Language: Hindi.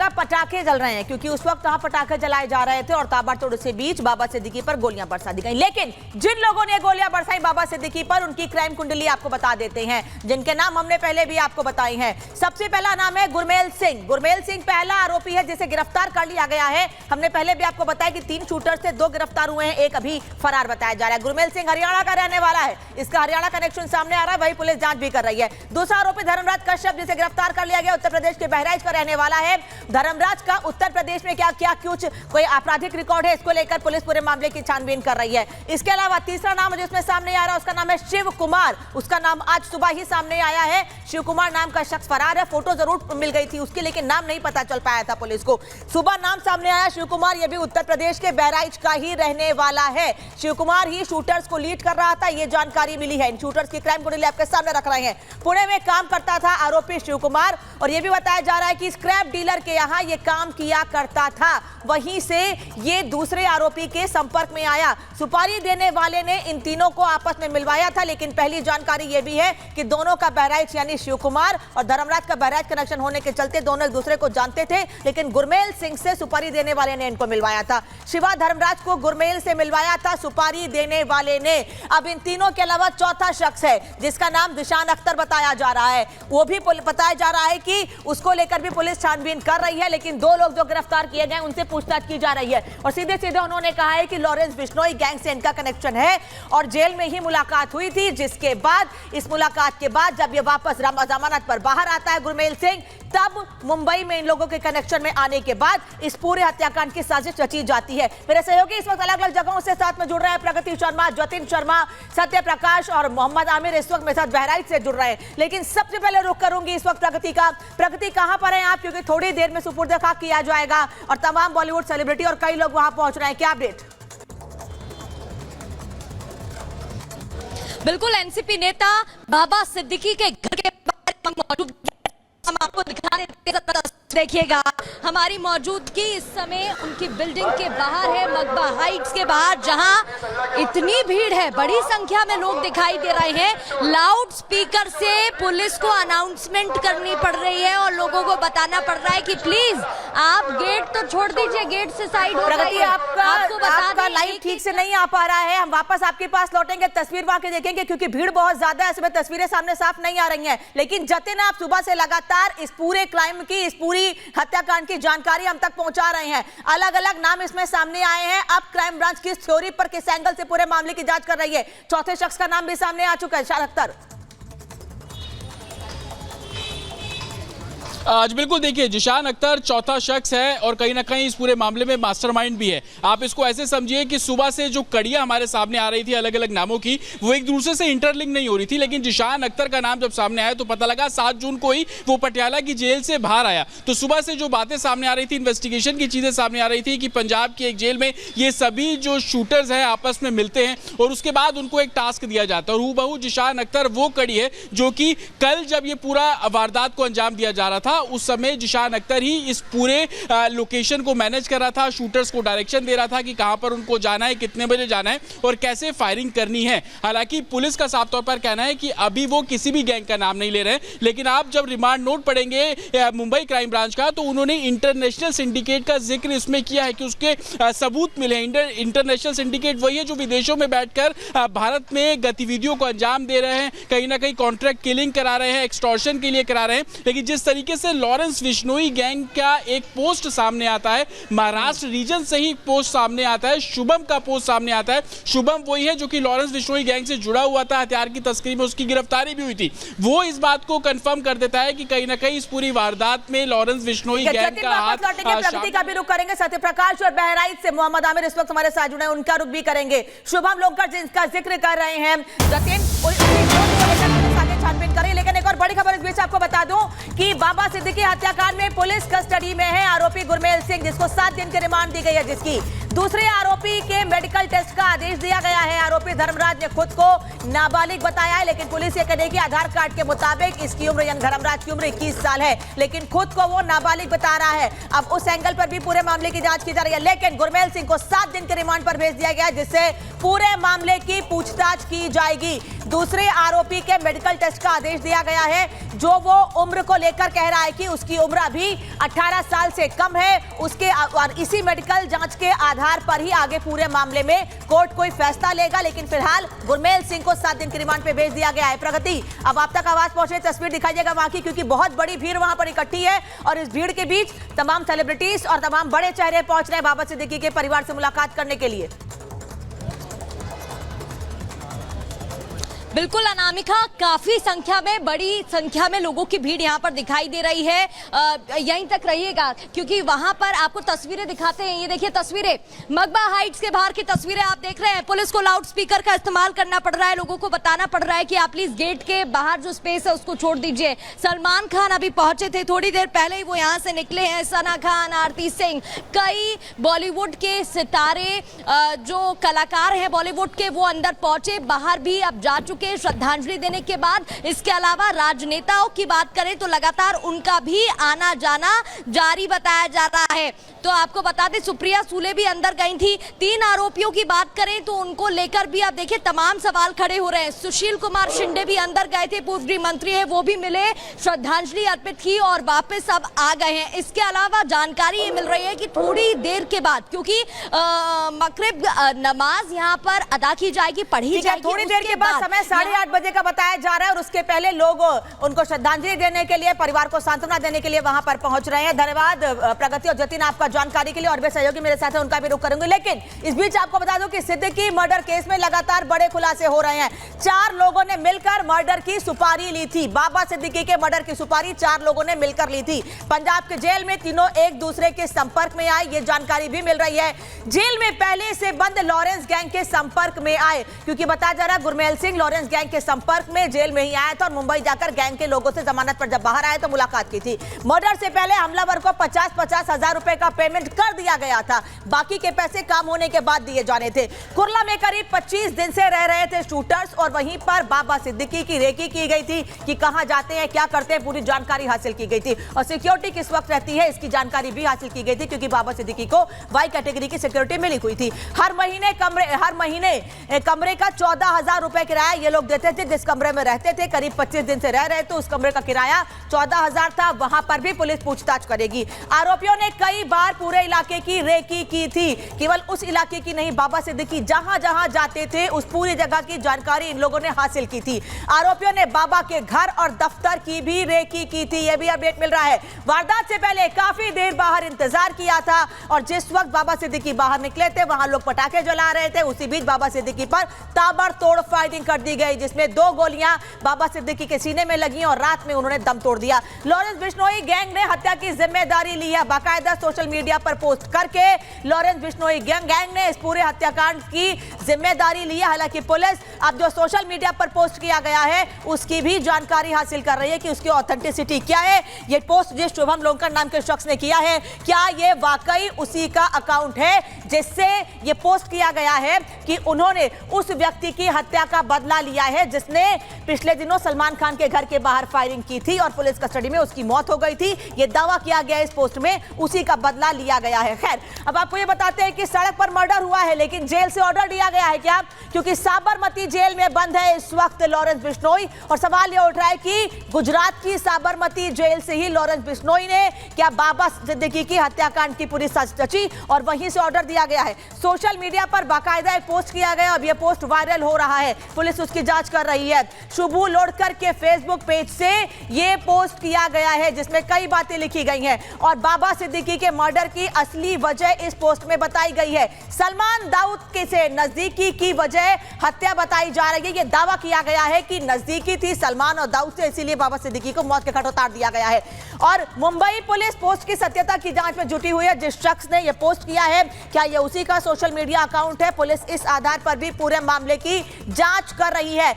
जगह पटाखे जल रहे हैं क्योंकि उस वक्त वहां पटाखे जलाए जा रहे थे और ताबड़तोड़ के बीच बाबा सिद्दीकी पर गोलियां बरसा दी गई। लेकिन जिन लोगों ने गोलियां बरसाई बाबा सिद्दीकी पर, उनकी क्राइम कुंडली आपको बता देते हैं, जिनके नाम हमने पहले भी आपको बताए हैं। सबसे पहला नाम है गुरमेल सिंह। गुरमेल सिंह पहला आरोपी है जिसे गिरफ्तार कर लिया गया है। हमने पहले भी आपको बताया कि 3 शूटर से 2 गिरफ्तार हुए हैं, एक अभी फरार बताया जा रहा है। गुरमेल सिंह हरियाणा का रहने वाला है, इसका हरियाणा कनेक्शन सामने आ रहा है, वही पुलिस जांच भी कर रही है। दूसरा आरोपी धर्मराज कश्यप जिसे गिरफ्तार कर लिया गया, उत्तर प्रदेश के बहराइच का रहने वाला है। धर्मराज का उत्तर प्रदेश में क्या क्या कुछ कोई आपराधिक रिकॉर्ड है, इसको लेकर पुलिस पूरे मामले की छानबीन कर रही है। इसके अलावा तीसरा नाम जिसमें सामने आ रहा है उसका नाम है शिव कुमार। उसका नाम आज सुबह ही सामने आया है। शिव कुमार नाम का शख्स फरार है। फोटो जरूर मिल गई थी उसकी, लेकिन नाम नहीं पता चल पाया था पुलिस को। सुबह नाम सामने आया शिव कुमार, यह भी उत्तर प्रदेश के बहराइच का ही रहने वाला है। शिव कुमार ही शूटर्स को लीड कर रहा था, यह जानकारी मिली है। इन शूटर्स की क्राइम कुंडली आपके सामने रख रहे हैं। पुणे में काम करता था आरोपी शिव कुमार, और यह भी बताया जा रहा है कि स्क्रैप डीलर के यहां यह काम किया करता था। वहीं से ये दूसरे आरोपी के संपर्क में आया। सुपारी देने वाले ने इन तीनों को आपस में मिलवाया था, लेकिन पहली जानकारी यह भी है कि दोनों का बहराइच यानी शिव कुमार और धर्मराज का बहराइच कनेक्शन होने के चलते दोनों एक दूसरे को जानते थे, लेकिन गुरमेल सिंह से सुपारी देने वाले ने इनको मिलवाया था। शिवा धर्मराज को गुरमेल से मिलवाया था सुपारी देने वाले ने। अब इन तीनों के अलावा चौथा शख्स है जिसका नाम जिशान अख्तर बताया जा रहा है, वो भी बताया जा रहा है कि उसको लेकर भी पुलिस छानबीन कर रही है। लेकिन 2 लोग जो गिरफ्तार किए गए उनसे पूछताछ की जा रही है, और सीधे सीधे उन्होंने कहा है कि लॉरेंस बिश्नोई गैंग से इनका कनेक्शन है और जेल में ही मुलाकात हुई थी, जिसके बाद इस मुलाकात के बाद जब ये वापस जमानत पर बाहर आता है गुरमेल सिंह, तब मुंबई में इन लोगों के कनेक्शन में आने के बाद इस पूरे हत्याकांड की साजिश रची जाती है। मेरे सहयोगी इस वक्त अलग अलग जगहों से साथ में जुड़ रहे हैं। प्रगति शर्मा, जतिन शर्मा, सत्य प्रकाश और मोहम्मद आमिर इस वक्त मेरे साथ बहराइच से जुड़ रहे हैं। लेकिन सबसे पहले रुख करूंगी इस वक्त प्रगति का। प्रगति, कहां पर हैं आप? क्योंकि थोड़ी देर में सुपुर्द खाक किया जाएगा और तमाम बॉलीवुड सेलिब्रिटी और कई लोग वहां पहुंच रहे हैं, क्या अपडेट? बिल्कुल, एनसीपी नेता बाबा सिद्दीकी के घर के बाहर मौजूद, हम आपको दिखा रहे हैं, देखिएगा हमारी मौजूदगी इस समय उनकी बिल्डिंग के बाहर है, मकबा हाइट्स के बाहर, जहां इतनी भीड़ है, बड़ी संख्या में लोग दिखाई दे रहे हैं। लाउड स्पीकर से पुलिस को अनाउंसमेंट करनी पड़ रही है और लोगों को बताना पड़ रहा है कि प्लीज आप गेट तो छोड़ दीजिए, गेट से साइड हो जाइए। आपका लाइव ठीक से नहीं आ पा रहा है, हम वापस आपके पास लौटेंगे, तस्वीर वहां के देखेंगे क्योंकि भीड़ बहुत ज्यादा है, इसमें तस्वीरें सामने साफ नहीं आ रही हैं। लेकिन जतिन, आप सुबह से लगातार इस पूरे क्राइम की, इस पूरी हत्याकांड की जानकारी हम तक पहुंचा रहे हैं। अलग अलग नाम इसमें सामने आए हैं। अब क्राइम ब्रांच किस थ्योरी पर, किस एंगल से पूरे मामले की जांच कर रही है? चौथे शख्स का नाम भी सामने आ चुका है, जिशान अख्तर। आज बिल्कुल देखिए, जिशान अख्तर चौथा शख्स है और कहीं ना कहीं इस पूरे मामले में मास्टरमाइंड भी है। आप इसको ऐसे समझिए कि सुबह से जो कड़ियां हमारे सामने आ रही थी अलग अलग नामों की, वो एक दूसरे से इंटरलिंक नहीं हो रही थी, लेकिन जिशान अख्तर का नाम जब सामने आया तो पता लगा 7 जून को ही वो पटियाला की जेल से बाहर आया। तो सुबह से जो बातें सामने आ रही थी, इन्वेस्टिगेशन की चीजें सामने आ रही थी कि पंजाब की एक जेल में ये सभी जो शूटर्स हैं आपस में मिलते हैं और उसके बाद उनको एक टास्क दिया जाता है, और हूबहू जिशान अख्तर वो कड़ी है जो कि कल जब ये पूरा वारदात को अंजाम दिया जा रहा था उस समय जिशान अख्तर ही इस पूरे लोकेशन को मैनेज कर रहा था, शूटर्स को डायरेक्शन दे रहा था कि कहां पर उनको जाना है, कितने बजे जाना है और कैसे फायरिंग करनी है। हालांकि पुलिस का साफ तौर पर कहना है कि अभी वो किसी भी गैंग का नाम नहीं ले रहे, लेकिन आप जब रिमांड नोट पढ़ेंगे मुंबई क्राइम ब्रांच का तो उन्होंने इंटरनेशनल सिंडिकेट का जिक्र इसमें किया है कि उसके सबूत मिले। इंटरनेशनल सिंडिकेट वही है जो विदेशों में बैठकर भारत में गतिविधियों को अंजाम दे रहे हैं, कहीं ना कहीं कॉन्ट्रैक्ट किलिंग करा रहे हैं, एक्सटॉर्शन के लिए करा रहे हैं। लेकिन जिस तरीके से लॉरेंस बिश्नोई गैंग का एक पोस्ट सामने आता है, महाराष्ट्र रीजन से ही पोस्ट सामने आता है, शुभम का पोस्ट सामने आता है। शुभम वही है जो कि लॉरेंस बिश्नोई गैंग से जुड़ा हुआ था, हथियार की तस्करी में उसकी गिरफ्तारी भी हुई थी। वो इस बात को कंफर्म कर देता है कि कहीं ना कहीं इस पूरी वारदात में लॉरेंस बिश्नोई गैंग का हाथ। प्रगति का भी रुख करेंगे, सत्य प्रकाश और बहराइच से मोहम्मद आमिर इस वक्त हमारे साथ जुड़े हैं, उनका रुख भी करेंगे। शुभम लोग का जिसका जिक्र कर रहे हैं, जतिन छानबीन करें। लेकिन एक और बड़ी खबर इस बीच आपको बता दूं कि बाबा सिद्दीकी हत्याकांड में पुलिस कस्टडी में है आरोपी गुरमेल सिंह, जिसको 7 दिन की रिमांड दी गई है, जिसकी दूसरे आरोपी के मेडिकल टेस्ट का आदेश दिया गया है। आरोपी धर्मराज ने खुद को नाबालिग बताया है, लेकिन पुलिस ये कहेगी आधार कार्ड के मुताबिक इसकी उम्र यानी धर्मराज की उम्र 21 साल है, लेकिन खुद को वो नाबालिग बता रहा है। अब उस एंगल पर भी पूरे मामले की जांच की जा रही है, लेकिन गुरमेल सिंह को 7 दिन के रिमांड पर भेज दिया गया, जिससे पूरे मामले की पूछताछ की जाएगी। दूसरे आरोपी के मेडिकल टेस्ट का आदेश दिया गया है, जो वो उम्र को लेकर कह रहा है कि उसकी उम्र अभी 18 साल से कम है। उसके और इसी मेडिकल जांच के आधार पर ही आगे पूरे मामले में कोर्ट कोई फैसला लेगा, लेकिन फिलहाल गुरमेल सिंह को 7 दिन के रिमांड पे भेज दिया गया है। प्रगति, अब आप तक आवाज पहुंचे, तस्वीर दिखाइएगा वहां की, क्योंकि बहुत बड़ी भीड़ वहां पर इकट्ठी है और इस भीड़ के बीच तमाम सेलिब्रिटीज और तमाम बड़े चेहरे पहुंच रहे हैं बाबा सिद्दीकी के परिवार से मुलाकात करने के लिए। बिल्कुल अनामिका, काफी संख्या में, बड़ी संख्या में लोगों की भीड़ यहाँ पर दिखाई दे रही है। यहीं तक रहिएगा, क्योंकि वहां पर आपको तस्वीरें दिखाते हैं। ये देखिए तस्वीरें, मकबा हाइट्स के बाहर की तस्वीरें आप देख रहे हैं। पुलिस को लाउड स्पीकर का इस्तेमाल करना पड़ रहा है, लोगों को बताना पड़ रहा है कि आप प्लीज गेट के बाहर जो स्पेस है उसको छोड़ दीजिए। सलमान खान अभी पहुंचे थे, थोड़ी देर पहले ही वो यहाँ से निकले हैं। सना खान, आरती सिंह, कई बॉलीवुड के सितारे, जो कलाकार हैं बॉलीवुड के, वो अंदर पहुंचे, बाहर भी अब जा चुके श्रद्धांजलि देने के बाद। इसके अलावा राजनेताओं की बात करें तो लगातार उनका भी आना जाना जारी बताया जा रहा है। तो आपको बता दें सुप्रिया सूले भी अंदर गई थी। 3 आरोपियों की बात करें तो उनको लेकर भी आप देखिए तमाम सवाल खड़े हो रहे हैं। सुशील कुमार शिंदे भी अंदर गए थे, पूर्व गृह मंत्री है, वो भी मिले, श्रद्धांजलि अर्पित की और वापस अब आ गए हैं। इसके अलावा जानकारी ये मिल रही है कि थोड़ी देर के बाद, क्योंकि मगरिब नमाज यहाँ पर अदा की जाएगी, पढ़ी जाएगी, थोड़ी देर के बाद समय 8:30 बजे का बताया जा रहा है और उसके पहले लोग उनको श्रद्धांजलि देने के लिए, परिवार को सांत्वना देने के लिए वहां पर पहुंच रहे हैं। धन्यवाद प्रगति और जतिन आपका जानकारी के लिए, और वे सहयोगी मेरे साथ हैं, उनका भी रुख करूंगी। लेकिन इस बीच आपको बता दूं कि सिद्दीकी मर्डर केस में लगातार बड़े खुलासे हो रहे हैं। 4 लोगों ने मिलकर मर्डर की सुपारी ली थी। बाबा सिद्दीकी के मर्डर की सुपारी 4 लोगों ने मिलकर ली थी। पंजाब के जेल में तीनों एक दूसरे के संपर्क में आए, ये जानकारी भी मिल रही है। जेल में पहले से बंद लॉरेंस गैंग के संपर्क में आए, क्योंकि बताया जा रहा है गुरमेल सिंह लॉरेंस गैंग के संपर्क में जेल में ही आया था और मुंबई जाकर गैंग के लोगों से जमानत पर जब बाहर आए तो मुलाकात की थी। मर्डर से पहले हमलावर को 50-50 हजार रुपए का पेमेंट कर दिया गया था, बाकी के पैसे काम होने के बाद दिए जाने थे। कुर्ला में करीब 25 दिन से रह रहे थे शूटर्स और वहीं पर बाबा सिद्दीकी की रेकी की गई थी कि कहां जाते हैं, क्या करते हैं, पूरी जानकारी हासिल की गई थी और सिक्योरिटी किस वक्त रहती है इसकी जानकारी भी हासिल की गई थी, क्योंकि बाबा सिद्दीकी को वाई कैटेगरी की सिक्योरिटी मिली हुई थी। हर महीने कमरे का 14,000 रुपए किराया ये लोग देते थे। जिस कमरे में रहते थे, करीब 25 दिन से रह रहे थे, उस कमरे का किराया 14,000 था। वहां पर भी पुलिस पूछताछ करेगी। आरोपियों ने कई बार पूरे इलाके की रेकी की थी, केवल उस इलाके की नहीं, बाबा सिद्दीकी जहां जहां जाते थे उस पूरी जगह की जानकारी इन लोगों ने हासिल की थी। आरोपियों ने बाबा के घर और दफ्तर की भी रेकी की थी, यह भी अपडेट मिल रहा है। वारदात से पहले काफी देर बाहर इंतजार किया था और जिस वक्त बाबा सिद्दीकी बाहर निकले थे वहां लोग पटाखे जला रहे थे। उसी बीच बाबा सिद्दीकी पर ताबड़तोड़ फायरिंग कर दी गई, जिसमें 2 गोलियां बाबा सिद्दीकी के सीने में लगी और रात में उन्होंने दम तोड़ दिया। लॉरेंस बिश्नोई गैंग ने हत्या की जिम्मेदारी ली है। बाकायदा सोशल मीडिया पर पोस्ट करके लॉरेंस बिश्नोई गैंग ने इस पूरे हत्याकांड की जिम्मेदारी ली है। हालांकि पुलिस अब जो सोशल मीडिया पर पोस्ट किया गया है उसकी भी जानकारी हासिल कर रही है कि उसकी ऑथेंटिसिटी क्या है। ये पोस्ट जिस शुभम लोंकर नाम के शख्स ने किया है, क्या ये वाकई उसी का अकाउंट है जिससे ये पोस्ट किया गया है कि उन्होंने उस व्यक्ति की हत्या का बदला लिया है जिसने पिछले दिनों सलमान खान के घर के बाहर फायरिंग की थी और पुलिस कस्टडी में उसकी मौत हो गई थी। यह दावा किया गया इस पोस्ट में, उसी का बदला लिया गया है। खैर, अब आपको यह बताते हैं कि सड़क पर मर्डर हुआ है लेकिन जेल से ऑर्डर दिया गया है क्या, क्योंकि साबरमती जेल में बंद है इस वक्त लॉरेंस बिश्नोई। और सवाल यह उठ रहा है कि गुजरात की साबरमती जेल से ही लॉरेंस बिश्नोई ने क्या बाबा सिद्दीकी की हत्याकांड की पूरी सच रची और वहीं से ऑर्डर दिया गया है। सोशल मीडिया पर बाकायदा एक पोस्ट किया गया, अब यह पोस्ट वायरल हो रहा है, पुलिस उसकी जांच कर रही है। शुभू लोडकर के फेसबुक पेज से यह पोस्ट किया गया है जिसमें कई बातें लिखी गई हैं और बाबा सिद्दीकी के मर्डर की असली वजह इस पोस्ट में बताई गई है। सलमान दाऊद के से नजदीकी की वजह हत्या बताई जा रही है। यह दावा किया गया है कि नजदीकी थी सलमान और दाऊद से, इसीलिए बाबा सिद्दीकी को मौत के घाट उतार दिया गया है। और मुंबई पुलिस पोस्ट की सत्यता की जांच में जुटी हुई है। जिस शख्स ने यह पोस्ट किया है क्या यह उसी का सोशल मीडिया अकाउंट है, पुलिस इस आधार पर भी पूरे मामले की जांच कर रही है।